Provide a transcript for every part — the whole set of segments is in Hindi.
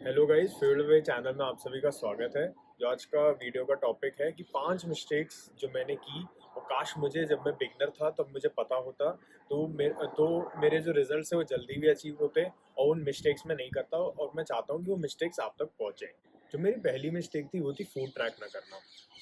हेलो गाइस, फील्ड वे चैनल में आप सभी का स्वागत है। जो आज का वीडियो का टॉपिक है कि 5 मिस्टेक्स जो मैंने की वो काश मुझे जब मैं बिगनर था तब मुझे पता होता तो मेरे जो रिजल्ट्स है वो जल्दी भी अचीव होते और उन मिस्टेक्स में नहीं करता। और मैं चाहता हूँ कि वो मिस्टेक्स आप तक पहुँचे। जो मेरी पहली मिस्टेक थी वो थी फूड ट्रैक ना करना।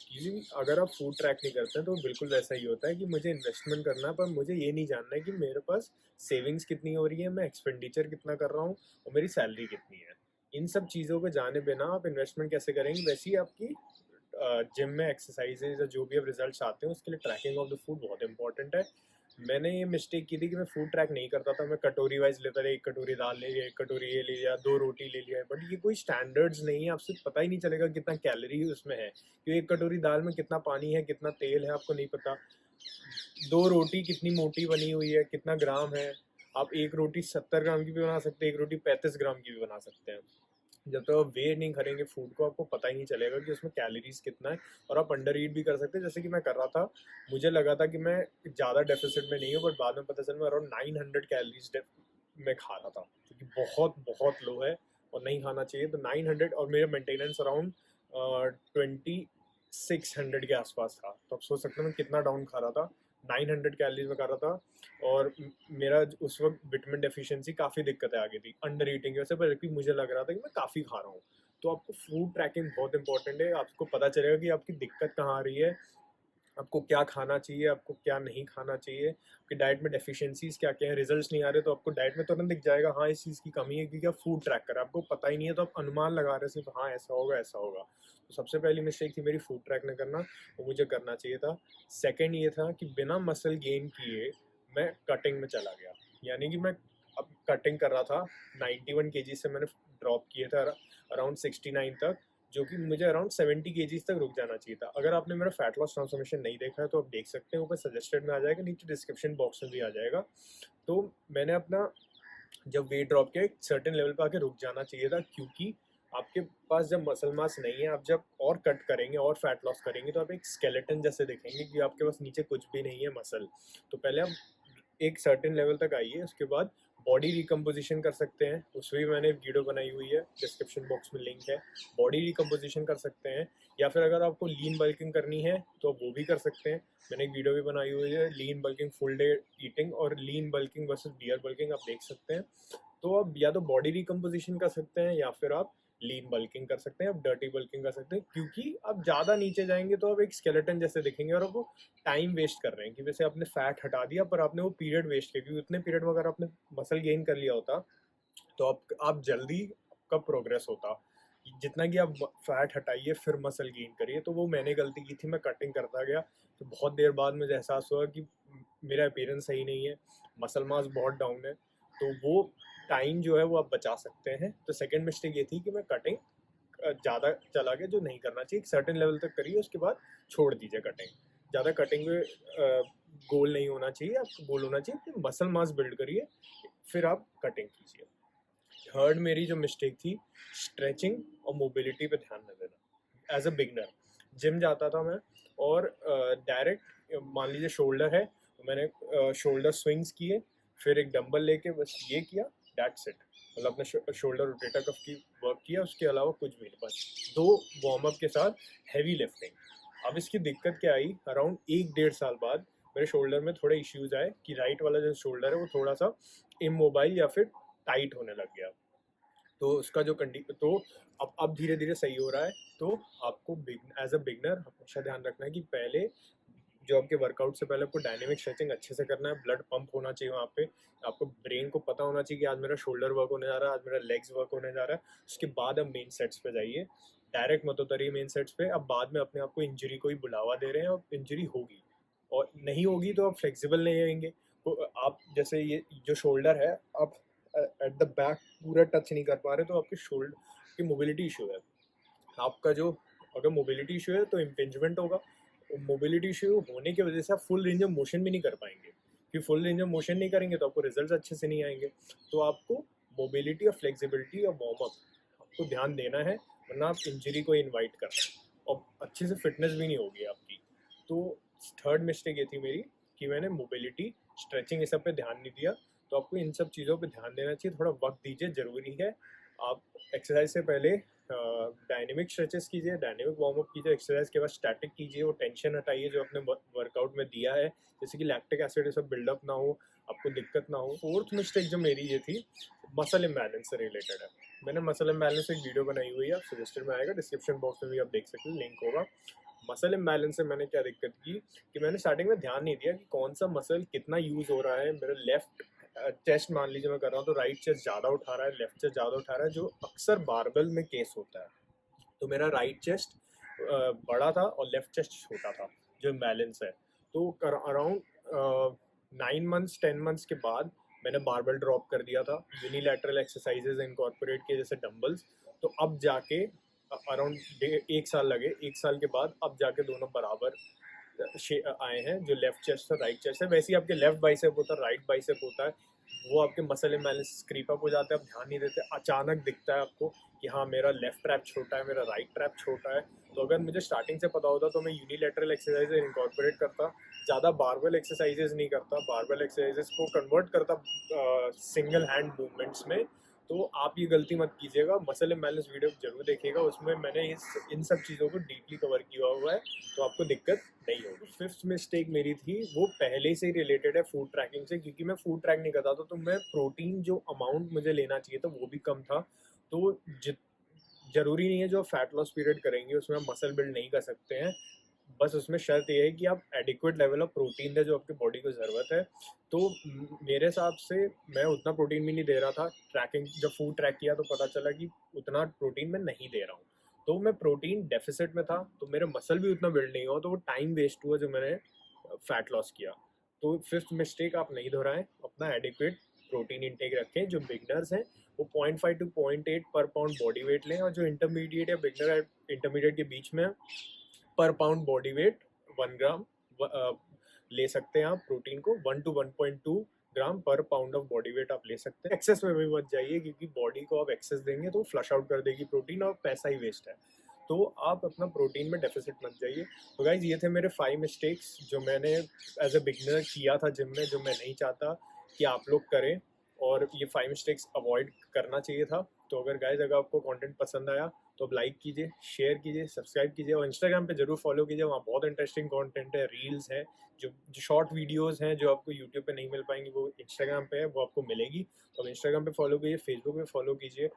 क्योंकि अगर आप फूड ट्रैक नहीं करते हैं तो बिल्कुल वैसा ही होता है कि मुझे इन्वेस्टमेंट करना है पर मुझे ये नहीं जानना है कि मेरे पास सेविंग्स कितनी हो रही है, मैं एक्सपेंडिचर कितना कर रहा हूँ और मेरी सैलरी कितनी है। इन सब चीज़ों को जाने बिना आप इन्वेस्टमेंट कैसे करेंगे? वैसे ही आपकी जिम में एक्सरसाइजेज या जो भी अब रिजल्ट्स आते हैं उसके लिए ट्रैकिंग ऑफ द फूड बहुत इंपॉर्टेंट है। मैंने ये मिस्टेक की थी कि मैं फूड ट्रैक नहीं करता था। मैं कटोरी वाइज लेता था, एक कटोरी दाल ले लिया, एक कटोरी ये ले लिया, दो रोटी ले लिया। बट ये कोई स्टैंडर्ड्स नहीं है, आपसे पता ही नहीं चलेगा कितना कैलोरी उसमें है, क्योंकि एक कटोरी दाल में कितना पानी है, कितना तेल है, आपको नहीं पता। दो रोटी कितनी मोटी बनी हुई है, कितना ग्राम है। आप एक रोटी 70 ग्राम की भी बना सकते हैं, एक रोटी 35 ग्राम की भी बना सकते हैं। जब तक आप वेट नहीं करेंगे फूड को, आपको पता ही नहीं चलेगा कि उसमें कैलोरीज कितना है। और आप अंडर ईट भी कर सकते हैं, जैसे कि मैं कर रहा था। मुझे लगा था कि मैं ज़्यादा डेफिसिट में नहीं हूँ, बट बाद में पता चला मैं अराउंड 900 कैलोरीज में खा रहा था, जो कि बहुत बहुत लो है और नहीं खाना चाहिए। तो 900, और मेरा मेंटेनेंस अराउंड 2600 के आसपास था। तो आप सोच सकते हैं मैं कितना डाउन खा रहा था। 900 कैलोरीज में खा रहा था। और मेरा उस वक्त विटामिन डेफिशिएंसी काफ़ी दिक्कतें आ गई थी अंडर ईटिंग की वजह से, बल्कि मुझे लग रहा था कि मैं काफ़ी खा रहा हूँ। तो आपको फूड ट्रैकिंग बहुत इंपॉर्टेंट है। आपको पता चलेगा कि आपकी दिक्कत कहाँ आ रही है, आपको क्या खाना चाहिए, आपको क्या नहीं खाना चाहिए, आपकी डाइट में डेफिशिएंसीज क्या क्या है। रिजल्ट्स नहीं आ रहे तो आपको डाइट में तुरंत दिख जाएगा हाँ इस चीज़ की कमी है, क्योंकि आप फूड ट्रैक कर, आपको पता ही नहीं है तो आप अनुमान लगा रहे सिर्फ हाँ ऐसा होगा ऐसा होगा। तो सबसे पहली मिस्टेक थी मेरी फूड ट्रैक न करना, वो मुझे करना चाहिए था। सेकेंड ये था कि बिना मसल गेन किए मैं कटिंग में चला गया। यानी कि मैं अब कटिंग कर रहा था, 91 kg से मैंने ड्रॉप किए थे अराउंड 69 तक, जो कि मुझे अराउंड 70 kg तक रुक जाना चाहिए था। अगर आपने मेरा फैट लॉस ट्रांसफॉर्मेशन नहीं देखा है तो आप देख सकते हैं, ऊपर सजेस्टेड में आ जाएगा, नीचे डिस्क्रिप्शन बॉक्स में भी आ जाएगा। तो मैंने अपना जब वेट ड्रॉप किया एक सर्टेन लेवल पर आके रुक जाना चाहिए था, क्योंकि आपके पास जब मसल मास नहीं है, आप जब और कट करेंगे और फैट लॉस करेंगे तो आप एक स्केलेटन जैसे दिखेंगे कि आपके पास नीचे कुछ भी नहीं है मसल। तो पहले आप एक सर्टेन लेवल तक आइए, उसके बाद बॉडी रिकम्पोजिशन कर सकते हैं। उसमें भी मैंने वीडियो बनाई हुई है, डिस्क्रिप्शन बॉक्स में लिंक है। बॉडी रिकम्पोजिशन कर सकते हैं, या फिर अगर आपको लीन बल्किंग करनी है तो आप वो भी कर सकते हैं। मैंने एक वीडियो भी बनाई हुई है, लीन बल्किंग फुल डे ईटिंग और लीन बल्किंग वर्सेस बियर बल्किंग, आप देख सकते हैं। तो आप या तो बॉडी रिकम्पोजिशन कर सकते हैं या फिर आप लीन बल्किंग कर सकते हैं, आप डर्टी बल्किंग कर सकते हैं। क्योंकि आप ज़्यादा नीचे जाएंगे तो आप एक स्केलेटन जैसे दिखेंगे और आपको टाइम वेस्ट कर रहे हैं कि वैसे आपने फैट हटा दिया पर आपने वो पीरियड वेस्ट किया, क्योंकि उतने पीरियड में अगर आपने मसल गेन कर लिया होता तो आप जल्दी आपका प्रोग्रेस होता। जितना कि आप फैट हटाइए फिर मसल गेन करिए, तो वो मैंने गलती की थी। मैं कटिंग करता गया तो बहुत देर बाद मुझे एहसास हुआ कि मेरा अपीयरेंस सही नहीं है, मसल मास बहुत डाउन है। तो वो टाइम जो है वो आप बचा सकते हैं। तो सेकेंड मिस्टेक ये थी कि मैं कटिंग ज़्यादा चला गया, जो नहीं करना चाहिए। एक सर्टेन लेवल तक करिए, उसके बाद छोड़ दीजिए कटिंग। ज़्यादा कटिंग में गोल नहीं होना चाहिए, आपको गोल होना चाहिए कि मसल मास बिल्ड करिए, फिर आप कटिंग कीजिए। थर्ड मेरी जो मिस्टेक थी, स्ट्रेचिंग और मोबिलिटी पे ध्यान न देना। एज अ बिगनर जिम जाता था मैं, और डायरेक्ट मान लीजिए शोल्डर है तो मैंने शोल्डर स्विंग्स किए, फिर एक डंबल लेके बस ये किया, दैट्स इट। मतलब अपने शोल्डर रोटेटर कफ की वर्क किया, उसके अलावा कुछ भी नहीं, बस दो वार्म अप के साथ हैवी लिफ्टिंग। अब इसकी दिक्कत क्या आई, अराउंड 1 डेढ़ साल बाद मेरे शोल्डर में थोड़े इश्यूज आए कि राइट वाला जो शोल्डर है वो थोड़ा सा इमोबाइल या फिर टाइट होने लग गया। तो उसका जो तो अब धीरे धीरे सही हो रहा है। तो आपको एज अ बिगनर हमेशा ध्यान रखना है कि पहले जो आपके वर्कआउट से पहले आपको डायनेमिक स्ट्रेचिंग अच्छे से करना है, ब्लड पंप होना चाहिए वहाँ पे। आपको ब्रेन को पता होना चाहिए कि आज मेरा शोल्डर वर्क होने जा रहा है, आज मेरा लेग्स वर्क होने जा रहा है। उसके बाद अब मेन सेट्स पे जाइए, डायरेक्ट मत उतरिए मेन सेट्स पे। अब बाद में अपने आप को इंजरी को ही बुलावा दे रहे हैं, और इंजरी होगी और नहीं होगी तो आप फ्लेक्सिबल नहीं रहेंगे। तो आप जैसे ये जो शोल्डर है, आप एट द बैक पूरा टच नहीं कर पा रहे, तो आपके शोल्डर की मोबिलिटी इशू है। आपका जो अगर मोबिलिटी इशू है तो इम्पिंजमेंट होगा। मोबिलिटी इशू होने की वजह से आप फुल रेंज ऑफ मोशन भी नहीं कर पाएंगे, कि फुल रेंज ऑफ मोशन नहीं करेंगे तो आपको रिजल्ट्स अच्छे से नहीं आएंगे। तो आपको मोबिलिटी और फ्लेक्सिबिलिटी और वार्म अप आपको ध्यान देना है, वरना आप इंजरी को इनवाइट कर रहे हैं और अच्छे से फिटनेस भी नहीं होगी आपकी। तो थर्ड मिस्टेक ये थी मेरी कि मैंने मोबिलिटी, स्ट्रेचिंग, ये सब पे ध्यान नहीं दिया। तो आपको इन सब चीज़ों पे ध्यान देना चाहिए, थोड़ा वक्त दीजिए, ज़रूरी है। आप एक्सरसाइज से पहले डायनेमिक स्ट्रेचेस कीजिए, डायनेमिक वार्म अप कीजिए, एक्सरसाइज के बाद स्टैटिक कीजिए, वो टेंशन हटाइए जो आपने वर्कआउट में दिया है, जैसे कि लैक्टिक एसिड सब बिल्डअप ना हो, आपको दिक्कत ना हो। फोर्थ मिस्टेक जो मेरी ये थी, मसल इम्बैलेंस से रिलेटेड है। मैंने मसल इम्बैलेंस एक वीडियो बनाई हुई है, सजेस्टेड में आएगा, डिस्क्रिप्शन बॉक्स में भी आप देख सकते हैं, लिंक होगा। मसल इम्बैलेंस से मैंने क्या दिक्कत की कि मैंने स्टार्टिंग में ध्यान नहीं दिया कि कौन सा मसल कितना यूज हो रहा है। मेरा लेफ्ट चेस्ट मान लीजिए मैं कर रहा हूँ तो राइट चेस्ट ज़्यादा उठा रहा है, लेफ्ट चेस्ट ज़्यादा उठा रहा है, जो अक्सर बारबेल में केस होता है। तो मेरा राइट चेस्ट बड़ा था और लेफ्ट चेस्ट छोटा था, जो इम्बैलेंस है। तो अराउंड 9 मंथ्स 10 मंथ्स के बाद मैंने बारबेल ड्रॉप कर दिया था, यूनिलैटरल एक्सरसाइजेज इनकॉर्पोरेट किए जैसे डंबल्स। तो अब जाके अराउंड 1 साल लगे, 1 साल के बाद अब जाके दोनों बराबर आए हैं, जो लेफ्ट चेस्ट और राइट चेस्ट है। वैसे ही आपके लेफ्ट बाइसेप होता है, राइट बाइसेप होता है, वो आपके मसल इम्बैलेंस क्रीप अप हो जाता है, आप ध्यान नहीं देते, अचानक दिखता है आपको कि हाँ मेरा लेफ्ट ट्रैप छोटा है, मेरा राइट ट्रैप छोटा है। तो अगर मुझे स्टार्टिंग से पता होता तो मैं यूनिलैटरल एक्सरसाइज इनकॉर्पोरेट करता, ज़्यादा बारबेल एक्सरसाइजेज नहीं करता, बारबेल एक्सरसाइजेज को कन्वर्ट करता सिंगल हैंड मूवमेंट्स में। तो आप ये गलती मत कीजिएगा, मसल इम्बैलेंस वीडियो जरूर देखिएगा, उसमें मैंने इन सब चीज़ों को डीपली कवर किया हुआ है, तो आपको दिक्कत नहीं होगी। फिफ्थ मिस्टेक मेरी थी वो पहले से ही रिलेटेड है फूड ट्रैकिंग से, क्योंकि मैं फूड ट्रैक नहीं करता था, तो मैं प्रोटीन जो अमाउंट मुझे लेना चाहिए था वो भी कम था। तो जरूरी नहीं है जो फैट लॉस पीरियड करेंगे उसमें आप मसल बिल्ड नहीं कर सकते हैं, बस उसमें शर्त ये है कि आप एडिक्वेट लेवल ऑफ प्रोटीन दें जो आपकी बॉडी को ज़रूरत है। तो मेरे हिसाब से मैं उतना प्रोटीन भी नहीं दे रहा था। ट्रैकिंग जब फूड ट्रैक किया तो पता चला कि उतना प्रोटीन मैं नहीं दे रहा हूँ, तो मैं प्रोटीन डेफिसिट में था, तो मेरे मसल भी उतना बिल्ड नहीं हुआ, तो वो टाइम वेस्ट हुआ जो मैंने फैट लॉस किया। तो फिफ्थ मिस्टेक आप नहीं दोहराएं, अपना एडिक्वेट प्रोटीन इंटेक रखें। जो बिगनर्स हैं वो 0.5 to 0.8 पर पाउंड बॉडी वेट लें, और जो इंटरमीडिएट या बिगनर इंटरमीडिएट के बीच में पर पाउंड बॉडी वेट 1 ग्राम ले सकते हैं आप प्रोटीन को। 1 to 1.2 ग्राम पर पाउंड ऑफ बॉडी वेट आप ले सकते हैं। एक्सेस में भी मत जाइए, क्योंकि बॉडी को आप एक्सेस देंगे तो फ्लश आउट कर देगी प्रोटीन और पैसा ही वेस्ट है। तो आप अपना प्रोटीन में डेफिसिट मत जाइए। तो गाइज ये थे मेरे 5 मिस्टेक्स जो मैंने एज अ बिगनर किया था जिम में, जो मैं नहीं चाहता कि आप लोग करें, और ये 5 मिस्टेक्स अवॉइड करना चाहिए था। तो अगर आपको कंटेंट पसंद आया तो आप लाइक कीजिए, शेयर कीजिए, सब्सक्राइब कीजिए, और इंस्टाग्राम पे जरूर फॉलो कीजिए, वहाँ बहुत इंटरेस्टिंग कंटेंट है, रील्स है, जो शॉर्ट वीडियोस हैं जो आपको यूट्यूब पे नहीं मिल पाएंगी वो इंस्टाग्राम पे है, वो आपको मिलेगी। तो आप इंस्टाग्राम पे फॉलो कीजिए, फेसबुक पे फॉलो कीजिए।